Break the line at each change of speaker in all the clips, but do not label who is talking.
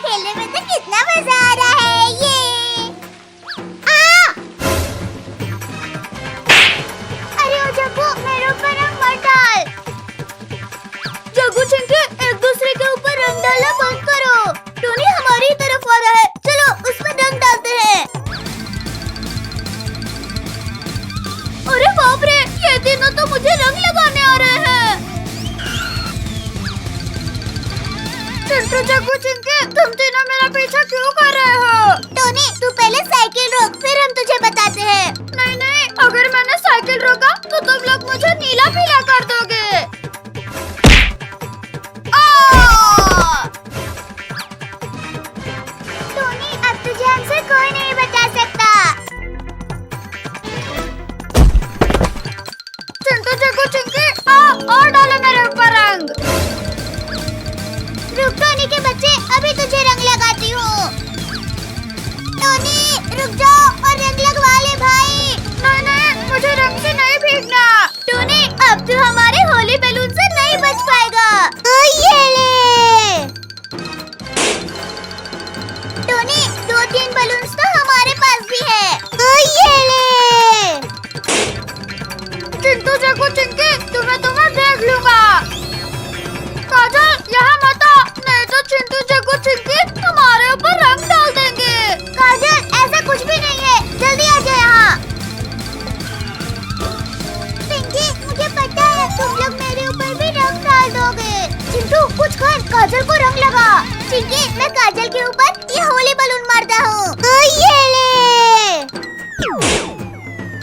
खेलने में तो कितना मजा आ रहा है ये। अरे ओ जग्गू, मेरे ऊपर रंग मत डाल। जग्गू चिंकी, एक दूसरे के ऊपर रंग डालना बंद करो। टोनी हमारी तरफ आ रहा है, चलो उसमें रंग डालते हैं। अरे बाप रे, ये तीनों तो मुझे रंग लगाने आ रहे हैं। चिंटू, जग्गू, चिंकी, तुम तीनों मेरा पीछा क्यों कर रहे हो? टोनी, तू पहले साइकिल रोक, फिर हम तुझे बताते हैं। नहीं नहीं, अगर मैंने साइकिल रोका तो तुम लोग मुझे नीला पीला कर दोगे। टोनी, अब तुझे हमसे कोई नहीं बचा सकता। चिंटू, जग्गू, चिंकी, और डालो मेरे ऊपर रंग। रुक टोनी के बच्चे, अभी तुझे रंग लगाती हूँ। टोनी रुक जाओ और रंग लगवा ले भाई। नहीं नहीं, मुझे रंग से नहीं भीगना। टोनी, अब तू हमारे होली बैलून से नहीं बच पाएगा। ये ले। टोनी, 2-3 बलून्स तो हमारे पास भी है। ये ले। चिंटू, जग्गू, चिंकी, तुम्हें देख लूंगा। काजल, यहाँ मत आ, नहीं तो चिंटू, जग्गू, चिंकी तुम्हारे ऊपर रंग डाल देंगे। काजल, ऐसा कुछ भी नहीं है, जल्दी आ जाओ यहाँ। पिंकी, मुझे पता है तुम लोग मेरे ऊपर भी रंग डाल दोगे। चिंटू, कुछ कर, काजल को रंग लगा। चिंकी, मैं काजल के ऊपर ये होली बलून मारता हूँ। ये ले।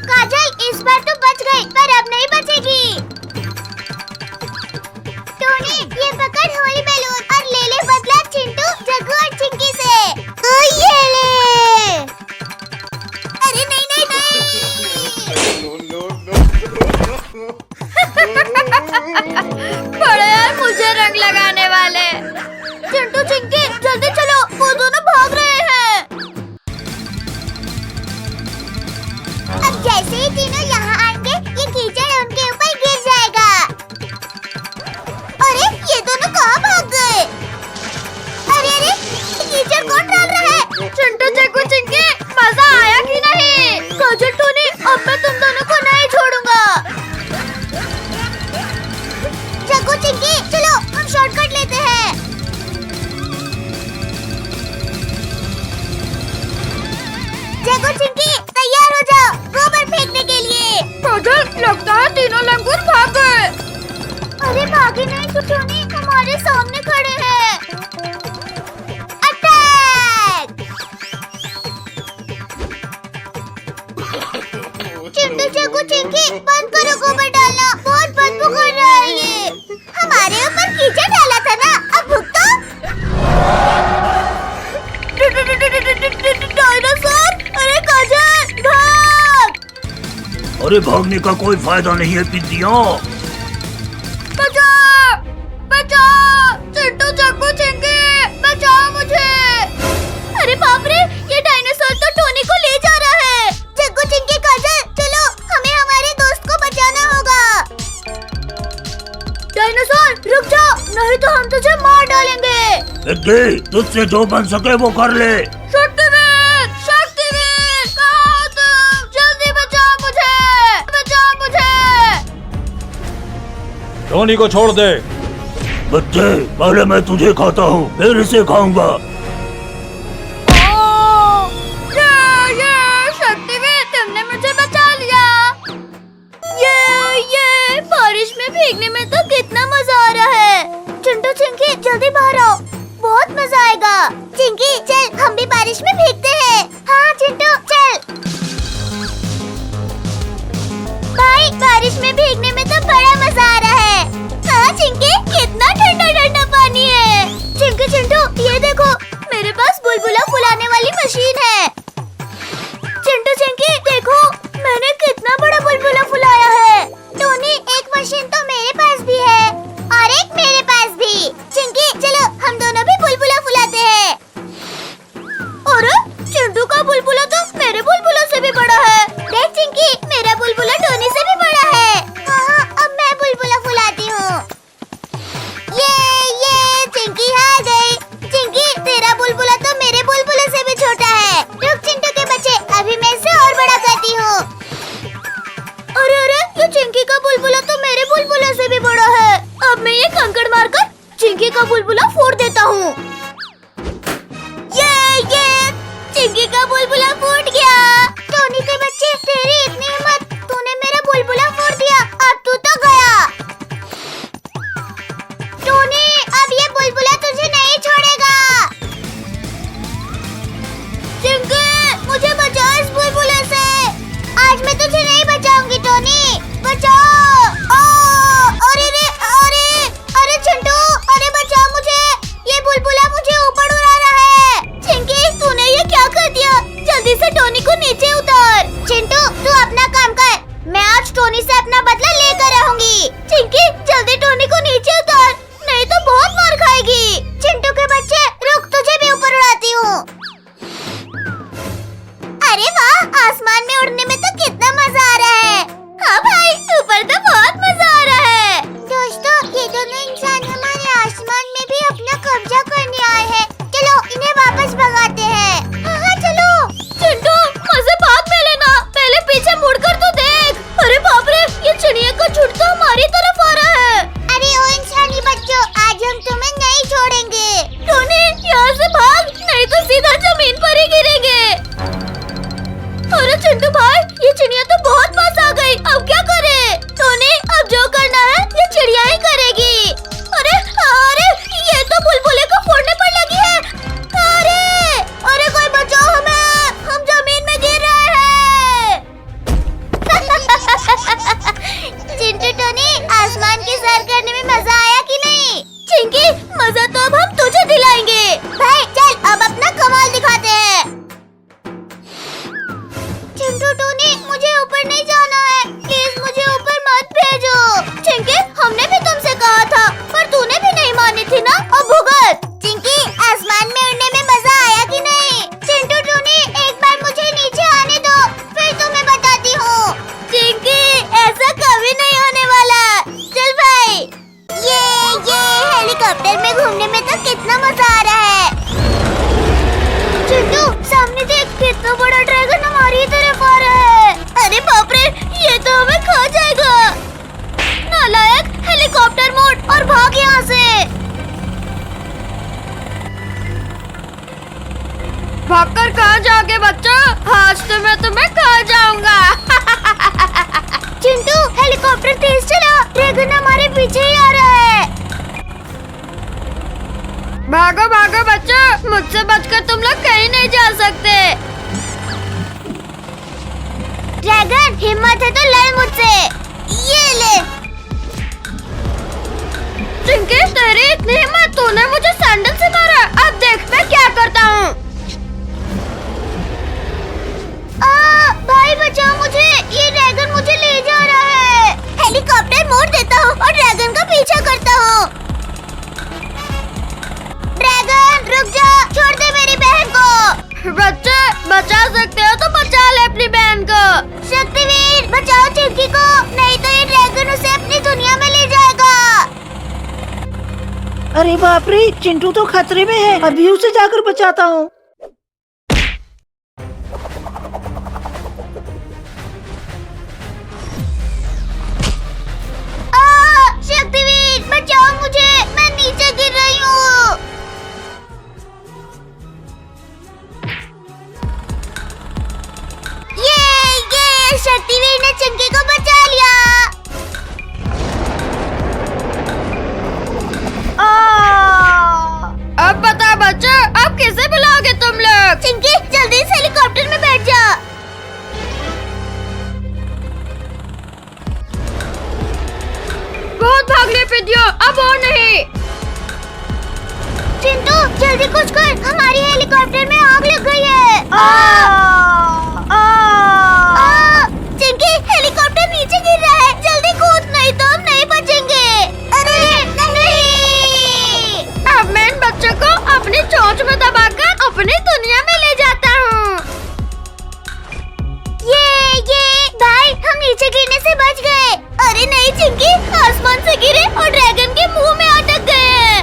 काजल, इस बार तो बच गई, पर अब नहीं बचेगी। टोनी, ये पकड़ होली बैलून और ले ले बदला चिंटू, जग्गू और चिंकी से। ये ले। अरे नहीं नहीं नहीं। बड़े यार मुझे रंग लगाने वाले। चिंटू, चिंकी, जल्दी चलो, वो दोनों भाग रहे हैं। अब जैसे ही तीनों यहाँ आएंगे, ये कीचड़ उनके ऊपर गिर जाएगा। अरे ये दोनों कहाँ भाग गए? अरे अरे, कीचड़ कौन डाल रहा है? चिंटू, जग्गू, चिंकी, मजा आया कि नहीं? काजल, टोनी, अब मैं तुम दोनों को नहीं छोड़ूंगा। जग्गू, चिंकी, चलो हम शॉर्टकट लेते हैं। जग्गू, चिंकी, तैयार हो जाओ गोबर फेंकने के लिए। काजल, लगता है तीनों लंगूर भाग गए। अरे भागे नहीं तो टोनी हमारे सामने खड़े हैं। अटैक! चिंटू, जग्गू, चिंकी, बंद करो गोबर डालना, बहुत बदबू कर रहा है ये। हमारे ऊपर कीचड़ डाला था ना, अब भुगतो। डायनासोर! अरे काजल, भाग!
अरे भागने का कोई फायदा नहीं है पिंडिया।
चिंटू, जग्गू, चिंकी, बचाओ मुझे। अरे बाप रे, ये डायनासोर तो टोनी को ले जा रहा है। जग्गू, चिंकी, काजल, चलो, हमें हमारे दोस्त को बचाना होगा। डायनासोर रुक जाओ, नहीं तो हम तुझे मार डालेंगे।
तुझसे जो बन सके वो कर ले।
शक्तिवीर, शक्तिवीर, कहाँ हो तुम? जल्दी बचाओ मुझे, बचाओ मुझे।
टोनी को छोड़ दे।
बच्चे, पहले मैं तुझे खाता हूँ, फिर इसे खाऊंगा।
ये शक्तिवीर, तुमने मुझे बचा लिया। ये बारिश में भीगने में तो कितना मजा आ रहा है। चिंटू, चिंकी, जल्दी बाहर आओ, बहुत मजा आएगा। चिंकी, चल हम भी बारिश में भीगते हैं। हाँ चिंटू, चल। भाई, बारिश में भीगने में तो बड़ा मजा आ रहा है। हाँ चिंकी, कितना ठंडा ठंडा पानी है। चिंकी, चिंटू, ये देखो, बुलबुला तो मेरे बुलबुला से भी बड़ा है। अब मैं ये कंकड़ मारकर चिंकी का बुलबुला फोड़ देता हूँ। ये चिंकी का बुलबुला फूट गया। टोनी के बच्चे, तेरी इतनी हिम्मत, तूने मेरा बुलबुला फोड़ दिया। अब तू तो गया। टोनी, अब ये बुलबुला तुझे नहीं छोड़ेगा। चिंकी, मुझे बचा इस बुलबुले से। आज मैं तुझे नहीं बचाऊंगी टोनी, बचाओ। अरे चिंटू, अरे बचा मुझे, ये बुलबुला मुझे ऊपर उड़ा रहा है। चिंकी, तूने ये क्या कर दिया? जल्दी से टोनी को नीचे उतार। चिंटू, तू अपना काम कर, मैं आज टोनी से अपना बदला लेकर रहूंगी। चिंकी, जल्दी टोनी को नीचे उतार, नहीं तो बहुत मार खाएगी। चिंटू के बच्चे, रुक, तुझे भी ऊपर उड़ाती हूँ। अरे वाह, आसमान में उड़ने में तो कितना मजा आ रहा है। हाँ भाई, ऊपर तो बहुत मजा आ रहा है। दोस्तों, ये दोनों इंसान हमारे आसमान में भी अपना कब्जा करने आए हैं। चलो इन्हें वापस भगाते हैं। हाँ चलो। चिंटू, मजे बाद में लेना, पहले पीछे मुड़कर तो देख। अरे बाप रे, ये चिड़िया का झुंड तो हमारी तरफ आ रहा है। अरे ओ इंसानी बच्चों, आज हम तुम्हें नहीं छोड़ेंगे। टोनी, यहाँ से भाग, नहीं तो सीधा जमीन पर ही गिरेंगे। अरे चिंटू भाई, ये चिड़िया तो बहुत पास आ गई, अब क्या करे? टोनी, अब जो करना है ये चिड़िया ही करेगी। अरे ये तो बुलबुले को फोड़ने पर लगी है। अरे कोई बचाओ हमें, हम जमीन में गिर रहे हैं। चिंटू, टोनी, आसमान की सैर करने में मजा आया कि नहीं? चिंकी, मजा तो अब हम तुझे दिलाएंगे। भाई चल, अब अपना कमाल दिखाते हैं। चिंटू, टोनी, मुझे ऊपर नहीं जाना है, प्लीज मुझे ऊपर मत भेजो। चिंकी, हमने भी तुमसे कहा था, पर तूने भी नहीं मानी थी ना, अब भुगत। चिंकी, आसमान में उड़ने में मजा आया कि नहीं? चिंटू, टोनी, एक बार मुझे नीचे आने दो, फिर तुम्हें बताती हूँ। चिंकी, ऐसा कभी नहीं होने वाला। चल भाई। ये हेलीकॉप्टर में घूमने में तो कितना मजा आ रहा है। चिंटू, सामने देख, कितना बड़ा ड्रैगन हमारी तरफ आ रहा है। अरे बाप रे, ये तो हमें खा जाएगा। नालायक, हेलीकॉप्टर मोड और भाग यहाँ से। भागकर कहाँ जाओगे बच्चों? आज तो मैं तुम्हें खा जाऊंगा। चिंटू, हेलीकॉप्टर तेज चला, ड्रैगन हमारे पीछे ही आ रहा है। भागो भागो बच्चों, मुझसे बचकर तुम लोग कहीं नहीं जा सकते। ड्रैगन, हिम्मत है तो लड़ मुझसे। ये ले। चिंकी, तेरी इतनी हिम्मत, तूने मुझे सैंडल से मारा। अब देख मैं क्या करता हूँ। भाई बचाओ मुझे, ये ड्रैगन मुझे ले जा रहा है। हेलीकॉप्टर मोड़ देता हूँ और ड्रैगन का पीछा करता हूँ। ड्रैगन, रुक जा, छोड़ दे मेरी बहन को। बच्चे, बचा सकते हो तो बचा ले अपनी बहन को। शक्तिवीर, बचाओ चिंकी को, नहीं तो ये ड्रैगन उसे अपनी दुनिया में ले जाएगा।
अरे बाप रे, चिंटू तो खतरे में है, अभी उसे जाकर बचाता हूँ।
शक्तिवीर, बचाओ मुझे, मैं नीचे गिर रही हूँ। ये शक्तिवीर ने चिंकी को बचा लिया। अब बता बच्चों, अब किसे बुलाओगे तुम लोग? चिंकी, जल्दी से हेलीकॉप्टर में बैठ जा। बहुत भाग ले पिदियो, अब और नहीं। चिंटू, जल्दी कुछ कर, हमारी हेलीकॉप्टर में आग लग गई है। चिंकी, हेलीकॉप्टर नीचे गिर रहा है, जल्दी कूद, नहीं तो हम नहीं बचेंगे। अरे नहीं। अब मैं इन बच्चों को अपनी चोंच में दबाकर अपनी दुनिया में ले जाता हूँ। ये भाई, हम नीचे गिरने से बच गए। अरे नहीं चिंकी, आसमान से गिरे और ड्रैगन के मुंह में अटक गए हैं।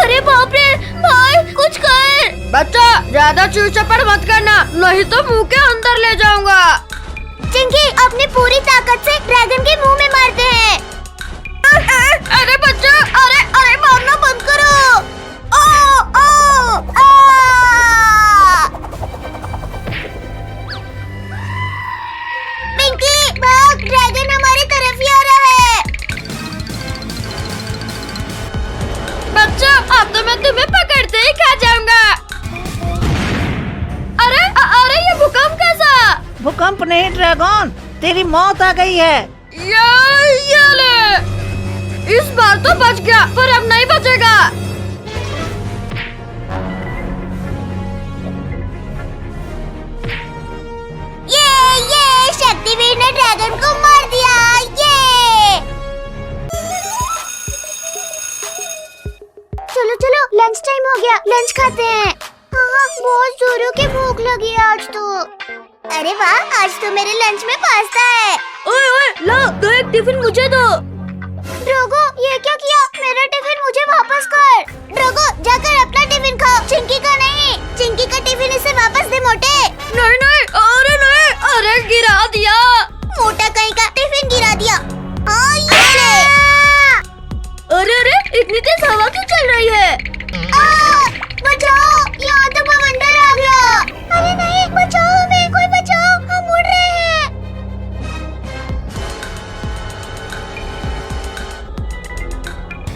अरे बाप रे, भाई कुछ कर। बच्चा, ज्यादा चूचपड़ मत करना, नहीं तो मुंह के अंदर ले जाऊंगा। चिंकी, अपनी पूरी ताकत से ड्रैगन के मुंह में मारते हैं। अरे बच्चों, अरे अरे मारना बंद करो। ओ ओ आ! पिंकी भाग, ड्रैगन हमारी तरफ ही आ रहा है। बच्चों, अब तो मैं तुम्हें पकड़ते ही खा जाऊंगा। अरे अरे ये भूकंप कैसा?
भूकंप नहीं ड्रैगन, तेरी मौत आ गई है।
ये ले, इस बार तो बच गया, पर अब नहीं बचेगा। ये शक्तिवीर ने ड्रैगन को मार दिया। ये चलो चलो, लंच टाइम हो गया, लंच खाते हैं। हाँ, बहुत जोरों की भूख लगी है आज तो। अरे वाह, आज तो मेरे लंच में पास्ता है। ओए ओए, ला दो, एक टिफिन मुझे दो। ड्रैगो, ये क्या किया? मेरा टिफिन मुझे वापस कर। ड्रैगो, जाकर अपना टिफिन खाओ, चिंकी का नहीं। चिंकी का टिफिन इसे वापस दे मोटे। नहीं नहीं, अरे नहीं, अरे गिरा दिया। मोटा कहीं का टिफिन गिरा दिया। हाँ, ये ले। अरे अरे, इतनी तेज हवा क्यों चल रही है? बचाओ, यहाँ तो बवंडर आ गया। अरे नहीं, बचाओ हमें, कोई बचाओ, हम उड़ रहे हैं।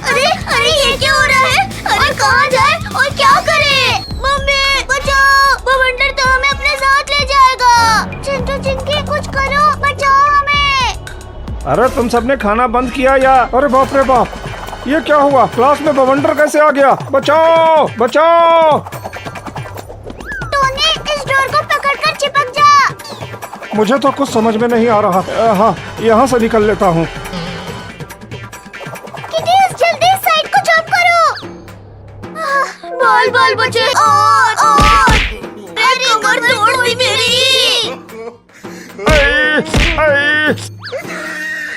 अरे अरे, ये क्या हो रहा है? अरे कहाँ जाए और क्या करे? मम्मी बचाओ, बवंडर तो हमें अपने साथ ले जाएगा। चिंटू चिंकी, कुछ करो, बचाओ हमें।
अरे तुम सबने खाना बंद किया या? अरे बाप रे बाप, ये क्या हुआ? क्लास में बवंडर कैसे आ गया? बचाओ बचाओ।
टोनी, इस डोर को पकड़कर चिपक जा।
मुझे तो कुछ समझ में नहीं आ रहा। हाँ, यहाँ से निकल लेता हूँ।
किटी, जल्दी इस साइड को जंप करो। बाल बाल बचे। और कमर तोड़ दी मेरी।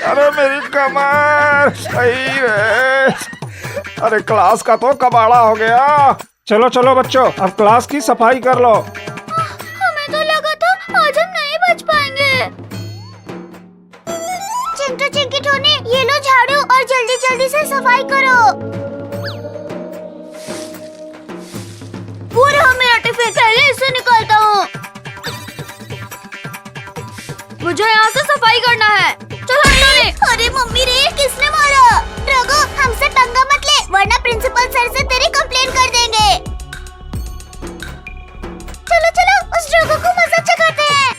अरे मेरी कमर। अरे क्लास का तो कबाड़ा हो गया। चलो चलो बच्चों, अब क्लास की सफाई कर लो।
हमें तो लगा था आज हम नहीं बच पाएंगे। चिंटू चिंकी टोनी, ये लो झाड़ू और जल्दी जल्दी से सफाई करो। पूरा मेरा टिफिन, पहले इसे निकालता हूँ। मुझे यहाँ से सफाई करना है। चलो टोनी। अरे मम्मी रे, किसने मारा? ड्रैगो, हमसे पंगा मत ले, वरना प्रिंसिपल सर से तेरी कंप्लेन कर देंगे। चलो चलो, उस ड्रैगो को मजा चखाते हैं।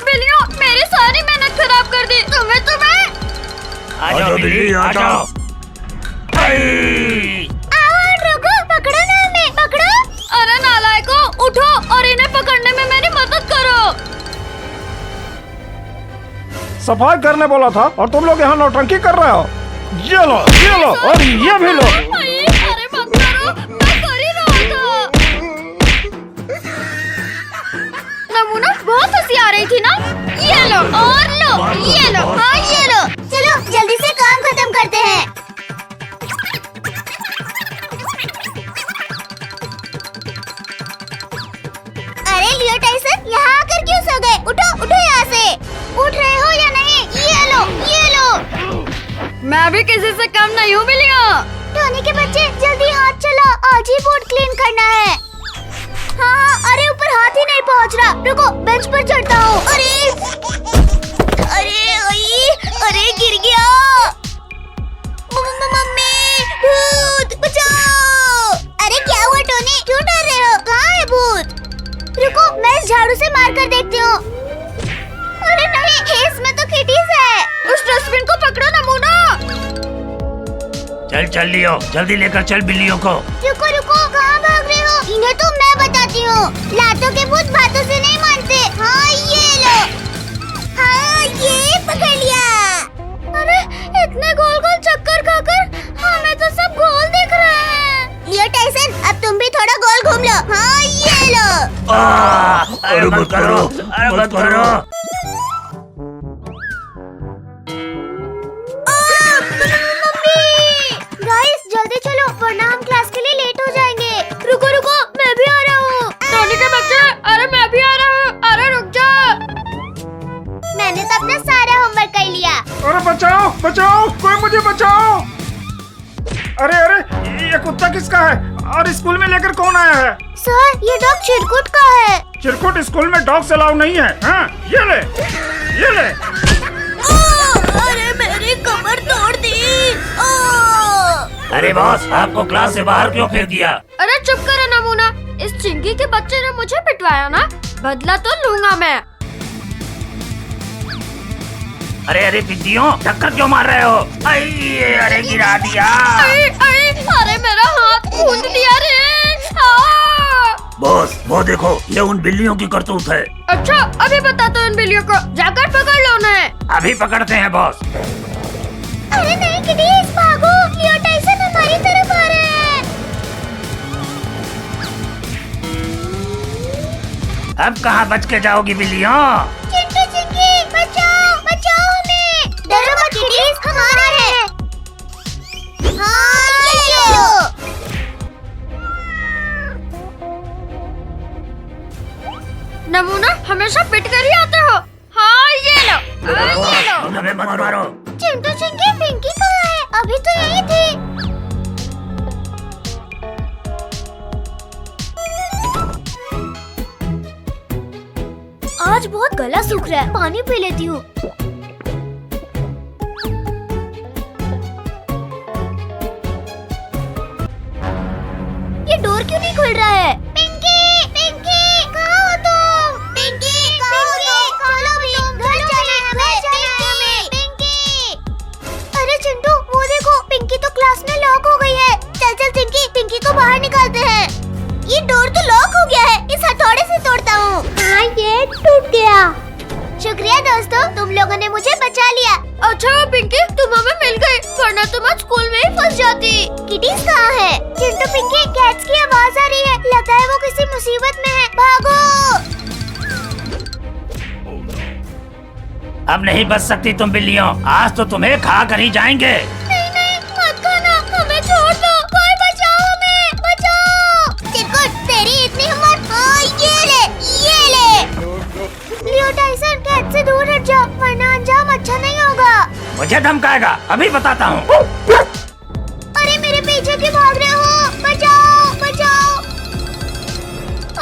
बिल्लियों, मेरी सारी मेहनत खराब कर दी। तुम्हें
आजा बिल्ली आजा।
आओ ड्रैगो, पकड़ो ना हमें, पकड़ो। अरे नालायको, उठो और इन्हें पकड़ने में मेरी मदद करो।
सफाई करने बोला था और तुम लोग यहाँ नौटंकी कर रहे हो। ये लो और ये भी लो।
अरे मत करो, मैं कर ही रहा था। नमूना, बहुत हंसी आ रही थी ना। ये लो और लो, ये लो, हाँ ये लो। चलो जल्दी से काम खत्म करते हैं। अरे लियो टाइसन, यहाँ आकर क्यों सो गए? उठो उठो यहाँ से। उठ रहे हो या नहीं? ये लो, ये लो। मैं भी किसी से कम नहीं हूँ बिल्लियों। टोनी के बच्चे, जल्दी हाथ चलाओ, आज ही बोर्ड क्लीन करना है। हाँ, अरे ऊपर हाथ ही नहीं पहुँच रहा। रुको, बेंच पर चढ़ता हूँ। अरे गिर गया। मम्मी, भूत बचाओ। अरे क्या हुआ टोनी, क्यों डर रहे हो? कहाँ है भूत? रुको, मैं इस झाड़ू से मार कर देखती हूँ। अरे नहीं, इसमें तो किटीज है। उस डस्टबिन को पकड़ो नमूना।
चल चल लियो, जल्दी लेकर चल बिल्लियों को।
रुको रुको, कहाँ भाग रहे हो? इन्हें तो मैं बताती हूँ। लातों के भूत बातों से नहीं मानते। हाँ ये लो। हाँ ये पकड़ लिया। अरे इतने गोल गोल चक्कर खाकर हमें तो सब गोल दिख रहे हैं। लियो टाइसन, अब तुम भी थोड़ा गोल घूम लो। हाँ ये लो।
अरे मत करो, मत करो।
गाइस जल्दी चलो, वरना हम क्लास के लिए लेट हो जाएंगे। रुको रुको, मैं भी आ रहा हूँ। टोनी के बच्चे, अरे मैं भी आ रहा हूँ। अरे रुक जा। मैंने तो अपना सारा होमवर्क कर लिया।
अरे बचाओ बचाओ, कोई मुझे बचाओ। अरे अरे, ये कुत्ता किसका है और स्कूल में लेकर कौन आया है?
सर, ये डॉग चिरकुट का है।
चिरकुट स्कूल में डॉग्स अलाउ नहीं है। हाँ, ये ले ये ले।
अरे मेरी कमर तोड़ दी।
अरे बॉस, आपको क्लास से बाहर क्यों फेंक दिया?
अरे चुप करो नमूना, इस चिंकी के बच्चे ने मुझे पिटवाया ना, बदला तो लूंगा मैं।
अरे अरे पिद्दियों, टक्कर क्यों मार रहे हो? अरे गिरा दिया।
अरे मेरा हाथ खूंद दिया रे।
बॉस, वो देखो, ये उन बिल्लियों की करतूत है।
अच्छा, अभी बताता हूँ इन बिल्लियों को, जाकर पकड़ लो उन्हें।
अभी पकड़ते हैं बॉस।
अरे नहीं किडीज, भागो, लियो टाइसन हमारी तरफ आ रहे हैं।
अब कहाँ बच के जाओगी बिल्लियों?
चिंकी चिंकी, बचाओ बचाओ हमें। डरो मत किडीज, हम आ रहे हैं। हाँ, ये लो। नमूना हमेशा पिट कर ही आते हो। हाँ, ये लो, ये लो।
हमें मत मारो।
चिंटू चिंकी, पिंकी कहाँ है? अभी तो यही थी। आज बहुत गला सूख रहा है, पानी पी लेती हूँ। ये डोर क्यों नहीं खुल रहा है? पिंकी, पिंकी, कहाँ हो तुम? पिंकी, कहाँ हो तुम? खोलो भी, घर जाना है, पिंकी। अरे चिंटू, वो देखो, पिंकी तो क्लास में लॉक हो गई है। चल चल चिंकी, पिंकी को बाहर निकालते हैं। ये डोर तो लॉक हो गया है, इस हथौड़े से तोड़ता हूँ। हाँ, ये टूट गया। शुक्रिया दोस्तों, तुम लोगों ने मुझे बचा लिया। अच्छा पिंकी, तुम हमें मिल गई, वरना तुम आज स्कूल में ही फंस जाती। किटीज कहाँ है? चिंटू पिंकी, कैट्स की आवाज आ रही है, लगता है वो किसी मुसीबत में है, भागो।
अब नहीं बच सकती तुम बिल्लियों, आज तो तुम्हें खा कर ही जाएंगे।
नहीं नहीं, मत खाना, हमें छोड़ दो, कोई बचाओ हमें, बचाओ। चिरकुट, तेरी इतनी हिम्मत? हाँ, ये ले, ये ले। लियो टाइसन, कैट से दूर हट जाओ, वरना अंजाम अच्छा नहीं होगा।
मुझे धमकाएगा, अभी बताता हूँ।
अरे मेरे पीछे क्यों भाग रहे हो? बचाओ बचाओ।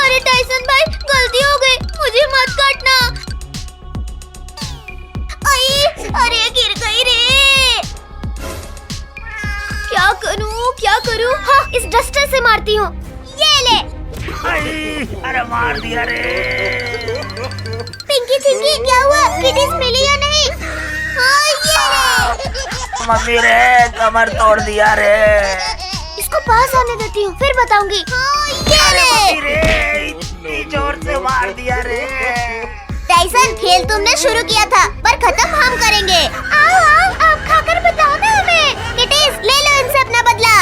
अरे टाइसन भाई, गलती हो गई, मुझे मत काटना। अरे गिर गई रे। क्या करूँ? हाँ, इस डस्टर से मारती हूँ, ये ले।
अरे मार दिया रे।
पिंकी चिंकी, क्या हुआ? किटीज मिली या नहीं? हाँ, ये ले।
मम्मी रे, कमर तोड़ दिया रे।
इसको पास आने देती हूँ, फिर बताऊंगी। हाँ, ये ले।
रे, इतनी जोर से मार दिया रे।
टाइसन, खेल तुमने शुरू किया था, पर खत्म हम करेंगे। आओ आओ, आप खाकर बताओ ना हमें। किटीज, ले लो इनसे अपना बदला।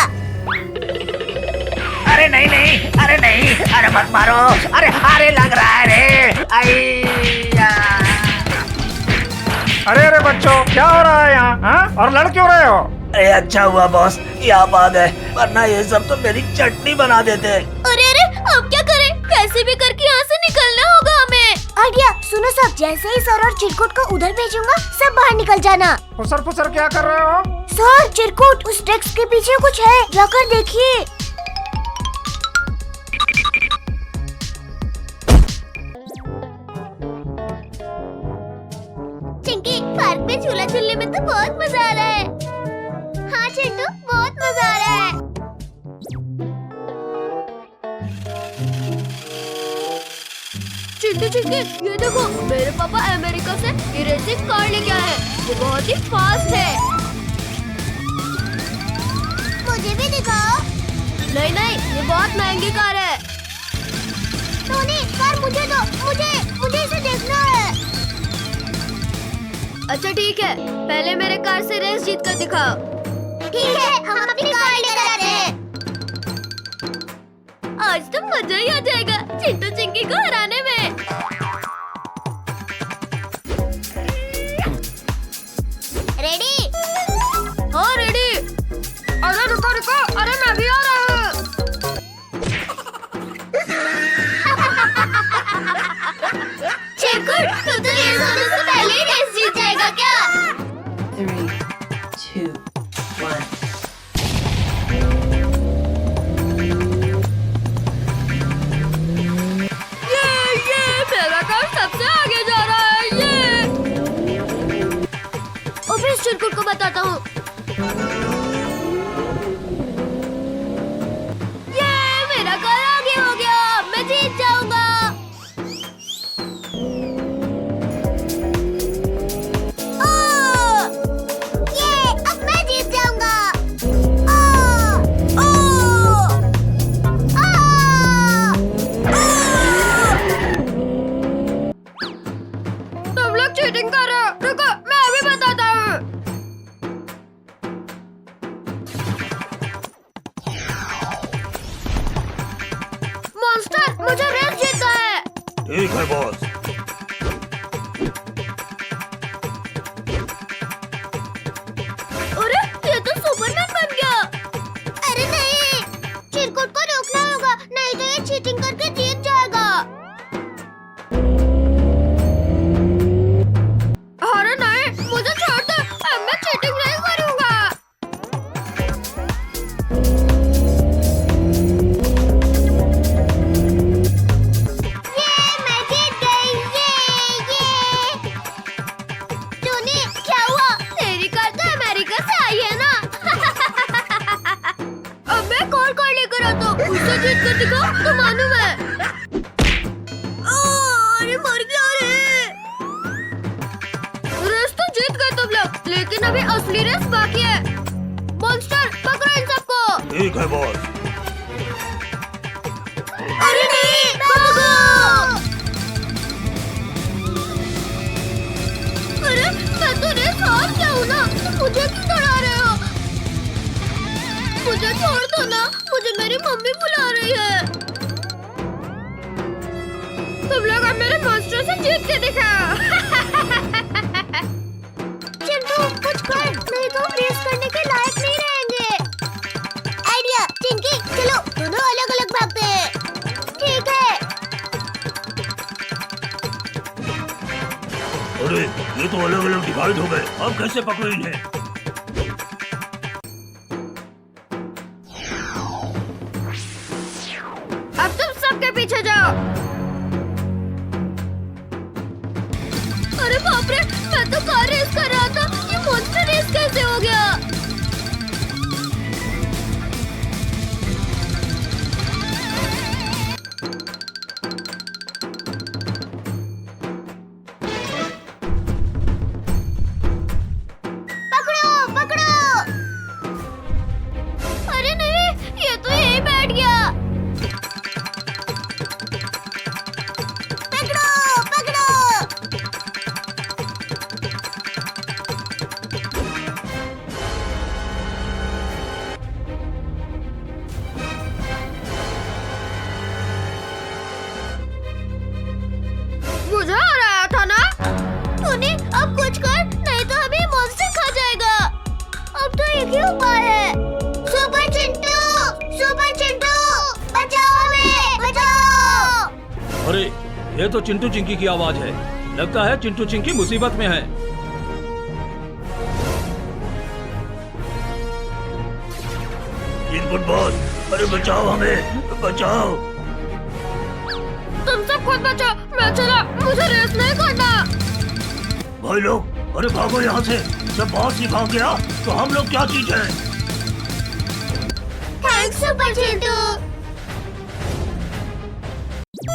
अरे नहीं नहीं, अरे नहीं, अरे मत मारो, अरे हारे लग रहा है रे।
अरे अरे बच्चों, क्या हो रहा है यहाँ? हाँ? और लड़ क्यों रहे हो?
अरे अच्छा हुआ बॉस, ये आप आ गए, वरना ये सब तो मेरी चटनी बना देते।
अरे अरे, अब क्या करें? कैसे भी करके यहाँ से निकलना होगा हमें। आइडिया, सुनो सब, जैसे ही सर और चिरकुट को उधर भेजूंगा, सब बाहर निकल जाना।
फुसर फुसर क्या कर रहे हो?
सर, चिरकुट, उस डेस्क के पीछे कुछ है, जाकर देखिए। चिंकी, पार्क में झूला झूलने में तो बहुत मजा आ रहा है। हाँ चिंटू, बहुत मजा आ रहा है। चिंटू चिंकी, ये देखो, मेरे पापा अमेरिका से इरेजिंग कार लेके आए हैं, ये बहुत ही फास्ट है। मुझे भी दिखाओ। नहीं नहीं, ये बहुत महंगी कार है। टोनी, कार मुझे दो, मुझे इसे देखना है। अच्छा ठीक है, पहले मेरे कार से रेस जीत कर दिखाओ। ठीक है, हम अपनी कार लेकर आते हैं। आज तो मजा ही आ जाएगा चिंटू चिंकी को हराने में। रेडी? हाँ रेडी। अरे रुको रुको, अरे मैं भी आ रहा हूँ। चिरकुट, तू तो रेस होने से पहले ही रेस चिरकुट को बताता हूँ। ये मेरा घर आगे हो गया, मैं जीत जाऊंगा। ये अब मैं जीत जाऊंगा। तुम लोग चीटिंग कर रहे हो। रुको, मैं अभी बताता हूँ। मॉन्स्टर, मुझे रेस जीतना है।
ठीक है बॉस।
अरे ये तो सुपरमैन बन गया। अरे नहीं, चिरकुट को रोकना होगा, नहीं तो ये चीटिंग करके जीत जाएगा। अरे नहीं, मुझे छोड़ दो, अब मैं चीटिंग नहीं करूंगा। ये मैं जीत गई। ये टोनी, क्या हुआ? तेरी कार तो अमेरिका से आई है ना? अब मैं कौन कार लेकर आता हूँ, उससे जीत कर दिखाओ तो मानूं मैं। अरे मर गया रे। रेस तो जीत गए तुम लोग, लेकिन अभी असली रेस बाकी है। मॉन्स्टर, पकड़ो इन सबको।
ठीक है बॉस।
अरे नहीं, भागो। अरे मैं तो रेस हार गया हूँ ना, मुझे क्यों डरा रहे हो? मुझे छोड़ दो ना, मुझे मेरी मम्मी बुला रही है। तुम लोग अब मेरे मॉन्स्टर से जीत के दिखाओ। चिंटू, कुछ कर, नहीं तो रेस करने के लायक नहीं रहेंगे। आइडिया, चिंकी, चलो दोनों अलग अलग भागते हैं। ठीक है।
अरे ये तो अलग अलग डिवाइड हो गए, अब कैसे पकड़ो इन्हें?
अब तुम सबके पीछे जाओ। अरे बाप रे, मैं तो कार रेस कर रहा था, ये मॉन्स्टर रेस कैसे हो गया? पकड़ो, पकड़ो। अरे नहीं, ये तो यहीं बैठ गया। पकड़ो, पकड़ो। मुझे आ रहा था ना। टोनी, अब कुछ कर, नहीं तो हमें मॉन्स्टर खा जाएगा। अब तो एक ही उपाय है। सुपर चिंटू, सुपर चिंटू, बचाओ हमें, बचाओ।
अरे ये तो चिंटू चिंकी की आवाज है। लगता है चिंटू चिंकी मुसीबत में है।
चिरकुट बॉस, अरे बचाओ हमें, बचाओ।
तुम सब खुद बचाओ, मैं चला, मुझे रेस नहीं करना।
भाई लोग, अरे भागो यहाँ से। जब बॉस ही भाग गया तो हम लोग क्या चीज है?
Thanks super Chintu.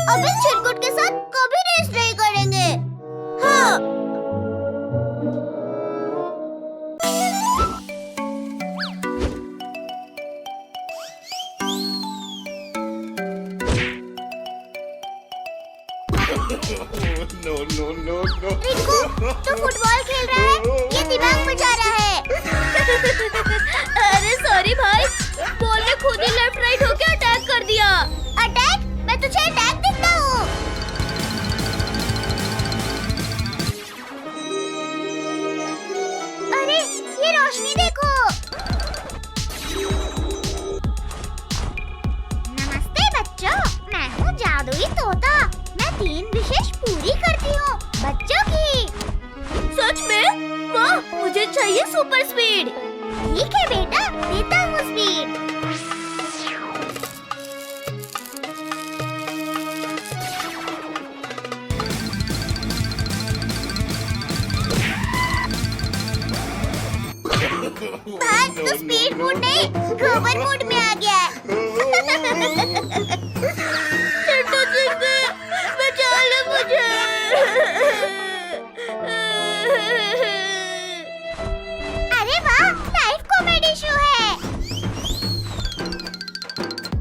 अब इस चिरकुट के साथ कभी रेस नहीं करेंगे। हाँ। रिंकू, तू फुटबॉल खेल रहा है, ये दिमाग बचा रहा है। अरे सॉरी भाई, बॉल ने खुद ही लेफ्ट राइट होके अटैक कर दिया। अटैक? मैं तुझे अटैक देता हूँ। अरे ये रोशनी देखो। नमस्ते बच्चों, मैं हूँ जादुई तोता। मैं 3 विशेष पूरी करती हूँ बच्चों की। सच में? वाह, मुझे चाहिए सुपर स्पीड। ठीक है बेटा, देता हूँ स्पीड। अब तो स्पीड मूड नहीं गोबर मूड में आ गया है। चिंटू चिंकी बचा लो मुझे। अरे वाह, लाइव कॉमेडी शो है।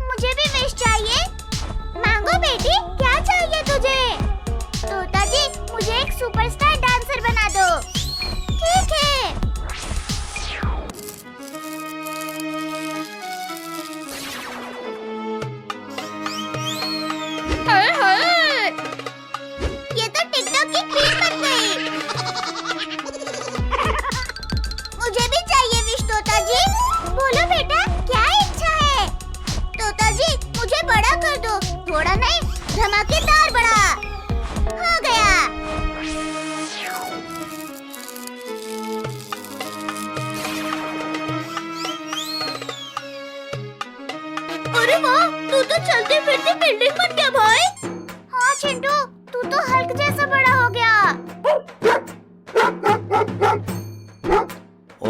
मुझे भी विश चाहिए। मांगो बेटी, क्या चाहिए तुझे? तोता जी, मुझे एक सुपरस्टार डांसर बना दो। ठीक है। हाय हाय, ये तो टिकटॉक की क्वीन बन गई। मुझे भी चाहिए विश तोता जी। बोलो बेटा, क्या इच्छा है? तोता जी, मुझे बड़ा कर दो। थोड़ा नहीं, धमाकेदार बड़ा। हो गया। अरे वाह, तू तो चलती फिरती बिल्डिंग बन गया भाई। हाँ चिंटू, तू तो हल्क जैसा बड़ा हो गया।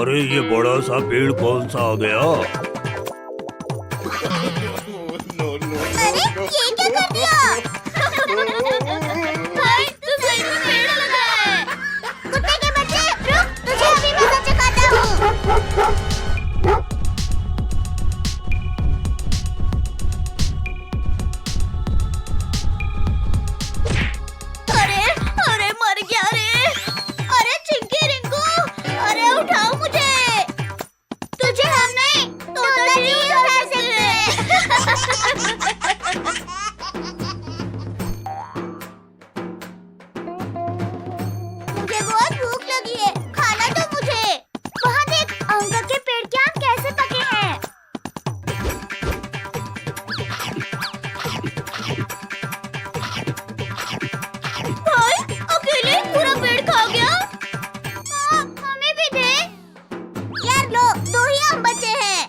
अरे ये बड़ा सा पेड़ कौन सा आ गया?
अरे ये क्या कर दिया? भाई तू सही में पेड़ लगा है। कुत्ते के बच्चे, रुक, तुझे अभी मजा चखाता हूँ। अरे अरे मर गया रे। अरे चिंकी रिंकू, अरे उठाओ मुझे। तुझे हम नहीं, तोता जी उठा सकते हैं। मुझे बहुत भूख लगी है, खाना दो मुझे। वहाँ देख, अंकल के पेड़ के आम कैसे पके हैं। भाई अकेले पूरा पेड़ खा गया। हाँ, हमें भी दे। यार लो, 2 ही आम बचे हैं।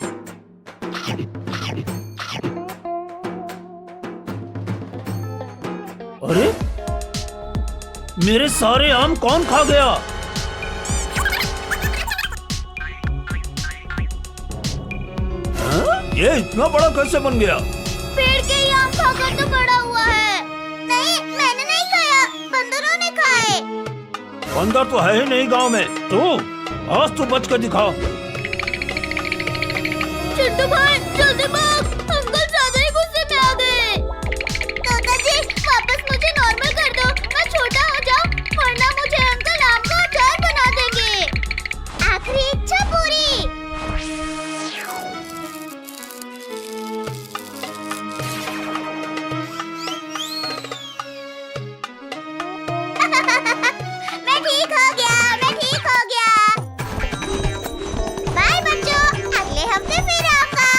अरे मेरे सारे आम कौन खा गया? हाँ? ये इतना बड़ा कैसे बन गया?
पेड़ के ही आम खाकर तो बड़ा हुआ है। नहीं, मैंने नहीं खाया, बंदरों ने खाए।
बंदर तो है ही नहीं गांव में। तू आज तो बच कर दिखाओ।
चिंटू भाई जल्दी भाग, अंकल ज्यादा ही गुस्से में आ गए। तोता जी, वापस मुझे नॉर्मल कर दो, मैं छोटा हो जाऊं, वरना मुझे अंकल आम का अचार बना देंगे। आखिरी इच्छा पूरी। मैं ठीक हो गया, मैं ठीक हो गया। बाय बच्चों, अगले हफ्ते फिर आऊंगा।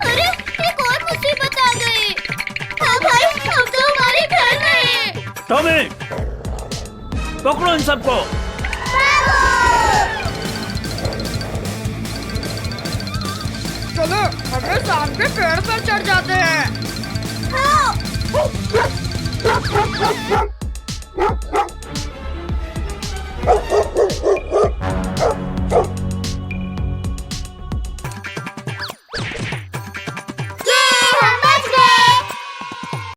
अरे एक और मुसीबत आ गई। हाँ भाई, अब तो हमारे घर में।
टॉमी, पकड़ो इन सबको।
चलो हमें शाम के पेड़ पर चढ़ जाते हैं।
हाँ।